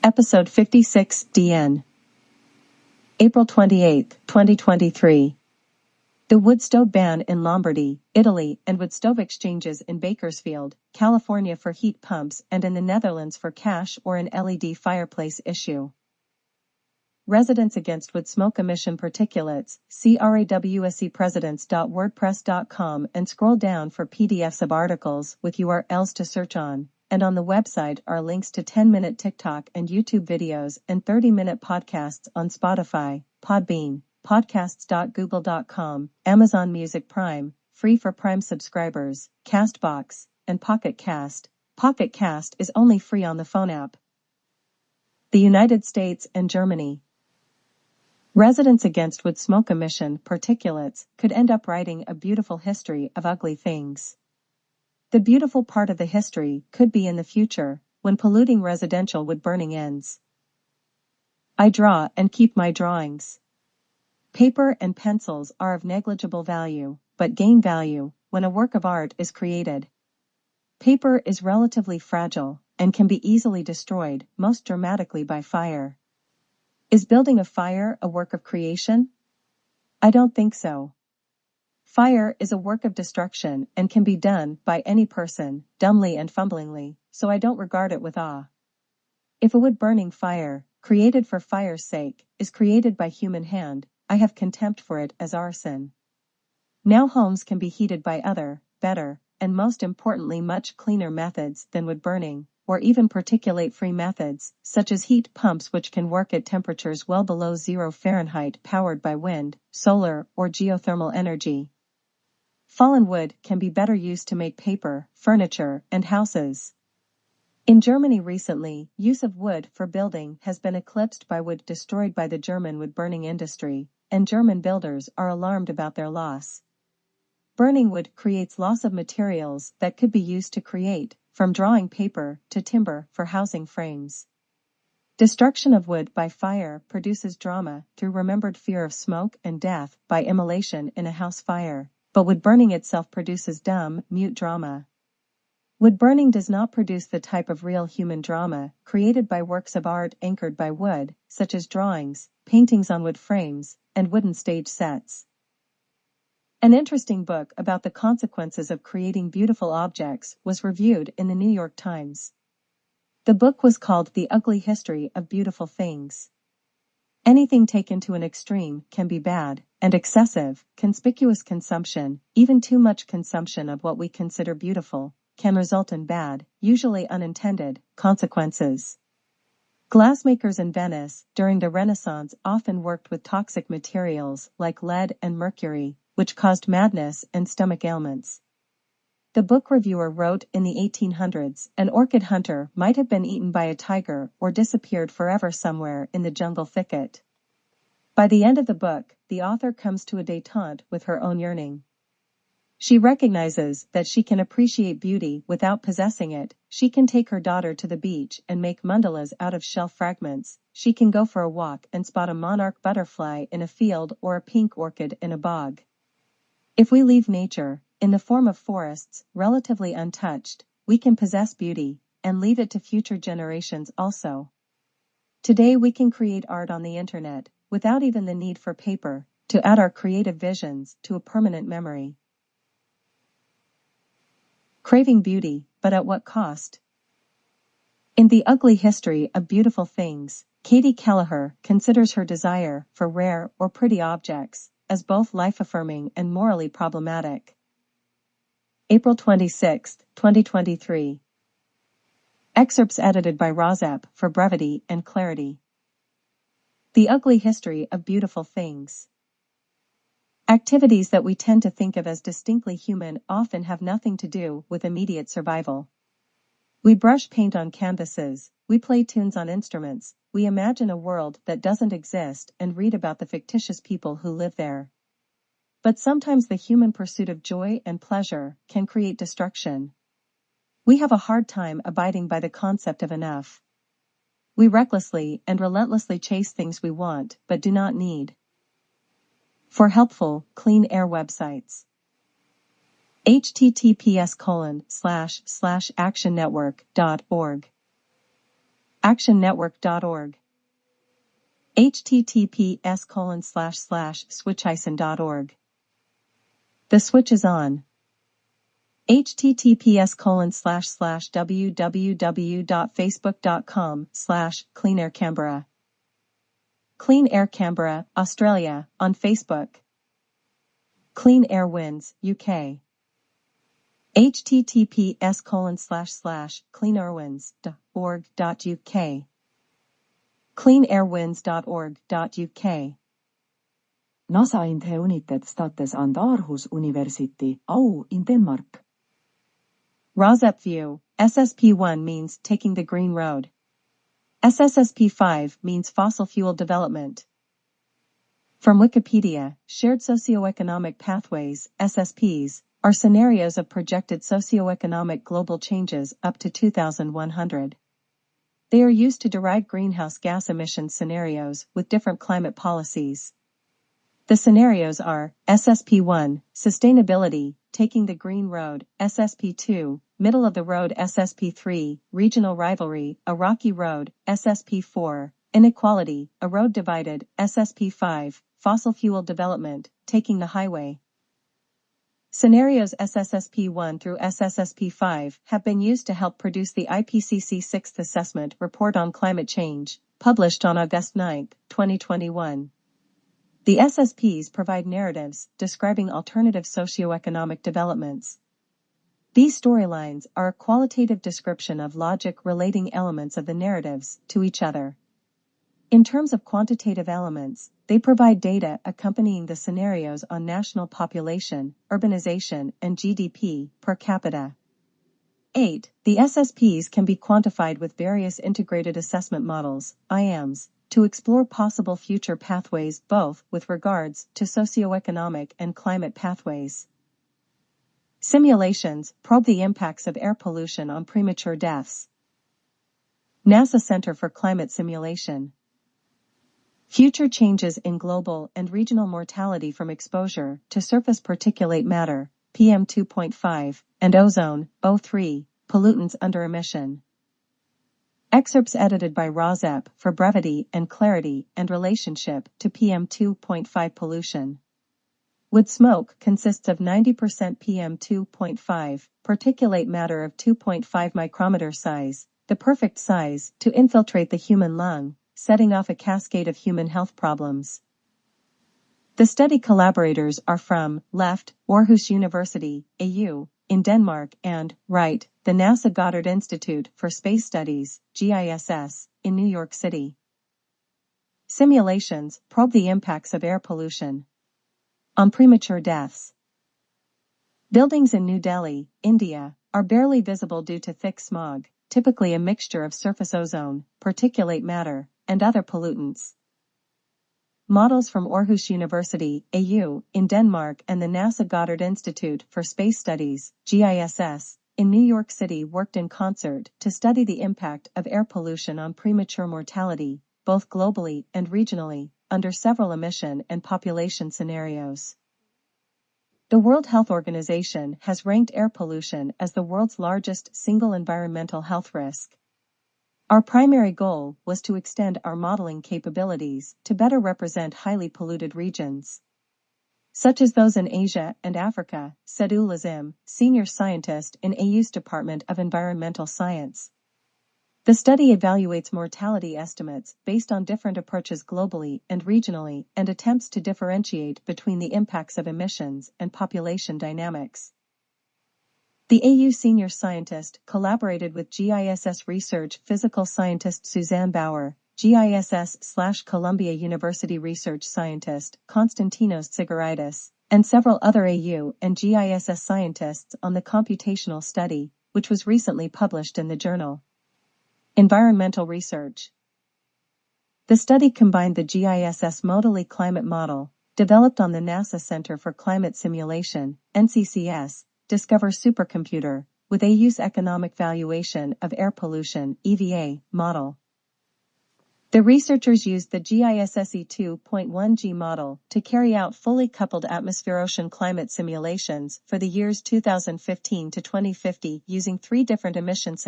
Episode 56 DN. April 28, 2023. The wood stove ban in Lombardy, Italy, and wood stove exchanges in Bakersfield, California for heat pumps and in the Netherlands for cash or an LED fireplace issue. Residents against wood smoke emission particulates, CRAWSEpresidents.wordpress.com and scroll down for PDFs of articles with URLs to search on. And on the website are links to 10-minute TikTok and YouTube videos and 30-minute podcasts on Spotify, Podbean, podcasts.google.com, Amazon Music Prime, free for Prime subscribers, CastBox, and Pocket Cast. Pocket Cast is only free on the phone app. The United States and Germany. Residents against wood smoke emission particulates could end up writing a beautiful history of ugly things. The beautiful part of the history could be in the future, when polluting residential wood burning ends. I draw and keep my drawings. Paper and pencils are of negligible value, but gain value when a work of art is created. Paper is relatively fragile and can be easily destroyed, most dramatically by fire. Is building a fire a work of creation? I don't think so. Fire is a work of destruction and can be done by any person, dumbly and fumblingly, so I don't regard it with awe. If a wood-burning fire, created for fire's sake, is created by human hand, I have contempt for it as arson. Now homes can be heated by other, better, and most importantly much cleaner methods than wood burning, or even particulate-free methods, such as heat pumps which can work at temperatures well below 0 Fahrenheit powered by wind, solar, or geothermal energy. Fallen wood can be better used to make paper, furniture, and houses. In Germany recently, use of wood for building has been eclipsed by wood destroyed by the German wood-burning industry, and German builders are alarmed about their loss. Burning wood creates loss of materials that could be used to create, from drawing paper to timber for housing frames. Destruction of wood by fire produces drama through remembered fear of smoke and death by immolation in a house fire. But wood burning itself produces dumb, mute drama. Wood burning does not produce the type of real human drama created by works of art anchored by wood, such as drawings, paintings on wood frames, and wooden stage sets. An interesting book about the consequences of creating beautiful objects was reviewed in the New York Times. The book was called The Ugly History of Beautiful Things. Anything taken to an extreme can be bad, and excessive, conspicuous consumption, even too much consumption of what we consider beautiful, can result in bad, usually unintended, consequences. Glassmakers in Venice during the Renaissance often worked with toxic materials like lead and mercury, which caused madness and stomach ailments. The book reviewer wrote in the 1800s, an orchid hunter might have been eaten by a tiger or disappeared forever somewhere in the jungle thicket. By the end of the book, the author comes to a détente with her own yearning. She recognizes that she can appreciate beauty without possessing it, she can take her daughter to the beach and make mandalas out of shell fragments, she can go for a walk and spot a monarch butterfly in a field or a pink orchid in a bog. If we leave nature, in the form of forests, relatively untouched, we can possess beauty, and leave it to future generations also. Today we can create art on the internet, without even the need for paper, to add our creative visions to a permanent memory. Craving beauty, but at what cost? In The Ugly History of Beautiful Things, Katie Kelleher considers her desire for rare or pretty objects as both life-affirming and morally problematic. April 26, 2023. Excerpts edited by Rozep for brevity and clarity. The Ugly History of Beautiful Things. Activities that we tend to think of as distinctly human often have nothing to do with immediate survival. We brush paint on canvases, we play tunes on instruments, we imagine a world that doesn't exist and read about the fictitious people who live there. But sometimes the human pursuit of joy and pleasure can create destruction. We have a hard time abiding by the concept of enough. We recklessly and relentlessly chase things we want but do not need. For helpful, clean air websites. https://actionnetwork.org actionnetwork.org. https://switchison.org. The switch is on. https://www.facebook.com/cleanaircanberra. Clean Air Canberra, Australia, on Facebook. Clean Air Winds, UK. https://cleanairwinds.org.uk. cleanairwinds.org.uk. NASA inte unitet states and Aarhus University, au in Denmark. ROSEP View, SSP1 means taking the green road. SSSP5 means fossil fuel development. From Wikipedia, shared socioeconomic pathways, SSPs, are scenarios of projected socioeconomic global changes up to 2100. They are used to derive greenhouse gas emission scenarios with different climate policies. The scenarios are SSP1, sustainability, taking the green road, SSP2, middle of the road, SSP3, regional rivalry, a rocky road, SSP4, inequality, a road divided, SSP5, fossil fuel development, taking the highway. Scenarios SSSP1 through SSSP5 have been used to help produce the IPCC 6th Assessment Report on Climate Change, published on August 9, 2021. The SSPs provide narratives describing alternative socioeconomic developments. These storylines are a qualitative description of logic relating elements of the narratives to each other. In terms of quantitative elements, they provide data accompanying the scenarios on national population, urbanization, and GDP per capita. 8. The SSPs can be quantified with various integrated assessment models, IAMs, to explore possible future pathways both with regards to socioeconomic and climate pathways. Simulations probe the impacts of air pollution on premature deaths. NASA Center for Climate Simulation. Future changes in global and regional mortality from exposure to surface particulate matter, PM2.5, and ozone, O3, pollutants under emission. Excerpts edited by ROSEP for brevity and clarity and relationship to PM2.5 pollution. Wood smoke consists of 90% PM2.5, particulate matter of 2.5 micrometer size, the perfect size to infiltrate the human lung, setting off a cascade of human health problems. The study collaborators are from left, Aarhus University, AU, in Denmark, and right, the NASA Goddard Institute for Space Studies, GISS, in New York City. Simulations probe the impacts of air pollution on premature deaths. Buildings in New Delhi, India, are barely visible due to thick smog, typically a mixture of surface ozone, particulate matter, and other pollutants. Models from Aarhus University, AU, in Denmark and the NASA Goddard Institute for Space Studies, GISS, in New York City worked in concert to study the impact of air pollution on premature mortality, both globally and regionally, under several emission and population scenarios. The World Health Organization has ranked air pollution as the world's largest single environmental health risk. Our primary goal was to extend our modeling capabilities to better represent highly polluted regions, such as those in Asia and Africa, said Ul Azim, senior scientist in AU's Department of Environmental Science. The study evaluates mortality estimates based on different approaches globally and regionally and attempts to differentiate between the impacts of emissions and population dynamics. The AU senior scientist collaborated with GISS research physical scientist Suzanne Bauer, GISS/Columbia University research scientist Konstantinos Tsigaridis, and several other AU and GISS scientists on the computational study, which was recently published in the journal Environmental Research. The study combined the GISS Modally Climate Model, developed on the NASA Center for Climate Simulation, NCCS, Discover supercomputer, with AU's Economic Valuation of Air Pollution, EVA, model. The researchers used the GISS E2.1G model to carry out fully coupled atmosphere-ocean climate simulations for the years 2015 to 2050 using 3 different emission scenarios.